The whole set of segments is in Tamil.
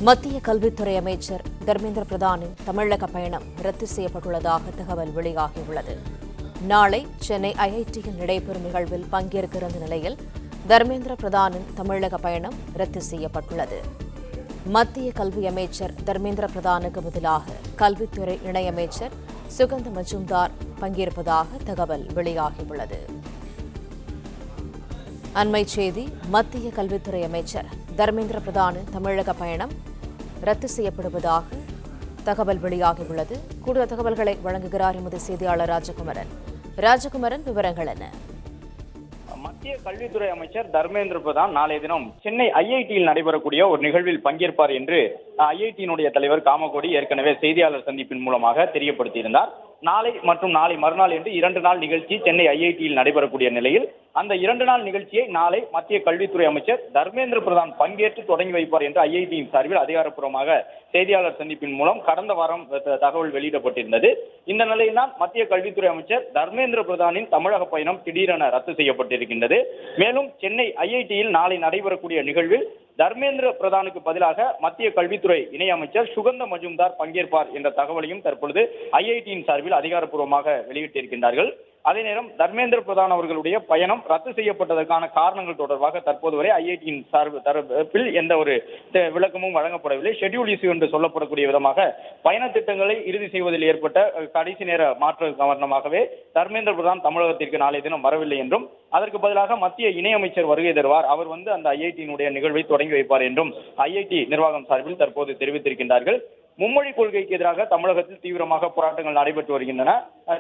மத்திய கல்வித்துறை அமைச்சர் தர்மேந்திர பிரதானின் தமிழக பயணம் ரத்து செய்யப்பட்டுள்ளதாக தகவல் வெளியாகியுள்ளது. நாளை சென்னை ஐஐடியில் நடைபெறும் நிகழ்வில் பங்கேற்க இருந்த நிலையில் தர்மேந்திர பிரதானின் தமிழக பயணம் ரத்து செய்யப்பட்டுள்ளது. மத்திய கல்வி அமைச்சர் தர்மேந்திர பிரதானுக்கு பதிலாக கல்வித்துறை இணையமைச்சர் சுகந்த மஜும்தார் பங்கேற்பதாக தகவல் வெளியாகியுள்ளது. அண்மைச் செய்தி: மத்திய கல்வித்துறை அமைச்சர் தர்மேந்திர பிரதானின் தமிழக பயணம் ரத்து செய்யப்படுவதாக தகவல் வெளியாகியுள்ளது. கூடுதல் தகவல்களை வழங்குகிறார் எமது செய்தியாளர் ராஜகுமரன். விவரங்கள் என்ன? மத்திய கல்வித்துறை அமைச்சர் தர்மேந்திர பிரதான் நாளைய தினம் சென்னை ஐஐடியில் நடைபெறக்கூடிய ஒரு நிகழ்வில் பங்கேற்பார் என்று ஐஐடியினுடைய தலைவர் காமகோடி ஏற்கனவே செய்தியாளர் சந்திப்பின் மூலமாக தெரியப்படுத்தியிருந்தார். நாளை மற்றும் நாளை மறுநாள் என்று 2 நாள் நிகழ்ச்சி சென்னை ஐஐடியில் நடைபெறக்கூடிய நிலையில் அந்த 2 நாள் நிகழ்ச்சியை நாளை மத்திய கல்வித்துறை அமைச்சர் தர்மேந்திர பிரதான் பங்கேற்று தொடங்கி வைப்பார் என்று ஐஐடியின் சார்பில் அதிகாரப்பூர்வமாக செய்தியாளர் சந்திப்பின் மூலம் கடந்த வாரம் தகவல் வெளியிடப்பட்டிருந்தது. இந்த நிலையில்தான் மத்திய கல்வித்துறை அமைச்சர் தர்மேந்திர பிரதானின் தமிழக பயணம் திடீரென ரத்து செய்யப்பட்டிருக்கின்றது. மேலும் சென்னை ஐஐடியில் நாளை நடைபெறக்கூடிய நிகழ்வில் தர்மேந்திர பிரதானுக்கு பதிலாக மத்திய கல்வித்துறை இணையமைச்சர் சுகந்த மஜும்தார் பங்கேற்பார் என்ற தகவலையும் தற்பொழுது ஐஐடியின் சார்பில் அதிகாரப்பூர்வமாக வெளியிட்டிருக்கின்றார்கள். அதே நேரம் தர்மேந்திர பிரதான் அவர்களுடைய பயணம் ரத்து செய்யப்பட்டதற்கான காரணங்கள் தொடர்பாக தற்போது வரை ஐஐடியின் தரப்பில் எந்த ஒரு விளக்கமும் வழங்கப்படவில்லை. ஷெட்யூல் இஷ்யூ என்று சொல்லப்படக்கூடிய விதமாக பயண திட்டங்களை இறுதி செய்வதில் ஏற்பட்ட கடைசி நேர மாற்று காரணமாகவே தர்மேந்திர பிரதான் தமிழகத்திற்கு நாளைய தினம் வரவில்லை என்றும் அதற்கு பதிலாக மத்திய இணையமைச்சர் வருகை தருவார், அவர் அந்த ஐஐடியினுடைய நிகழ்வை தொடங்கி வைப்பார் என்றும் ஐஐடி நிர்வாகம் சார்பில் தற்போது தெரிவித்திருக்கின்றார்கள். மும்மொழி கொள்கைக்கு எதிராக தமிழகத்தில் தீவிரமாக போராட்டங்கள் நடைபெற்று வருகின்றன.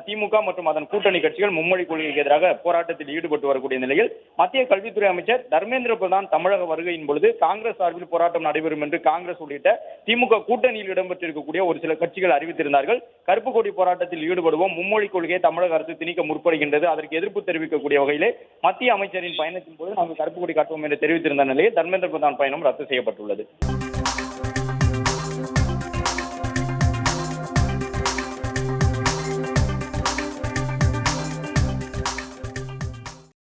திமுக மற்றும் அதன் கூட்டணி கட்சிகள் மும்மொழி கொள்கைக்கு எதிராக போராட்டத்தில் ஈடுபட்டு வரக்கூடிய நிலையில் மத்திய கல்வித்துறை அமைச்சர் தர்மேந்திர பிரதான் தமிழக வருகையின் பொழுது காங்கிரஸ் சார்பில் போராட்டம் நடைபெறும் என்று காங்கிரஸ் உள்ளிட்ட திமுக கூட்டணியில் இடம்பெற்றிருக்கக்கூடிய ஒரு சில கட்சிகள் அறிவித்திருந்தார்கள். கருப்பு கொடி போராட்டத்தில் ஈடுபடுவோம், மும்மொழி கொள்கையை தமிழக அரசு திணிக்க முற்படுகின்றது, அதற்கு எதிர்ப்பு தெரிவிக்கக்கூடிய வகையிலே மத்திய அமைச்சரின் பயணத்தின் போது நாங்கள் கருப்பு கொடி காட்டுவோம் என்று தெரிவித்திருந்த நிலையில் தர்மேந்திர பிரதான் பயணம் ரத்து செய்யப்பட்டுள்ளது.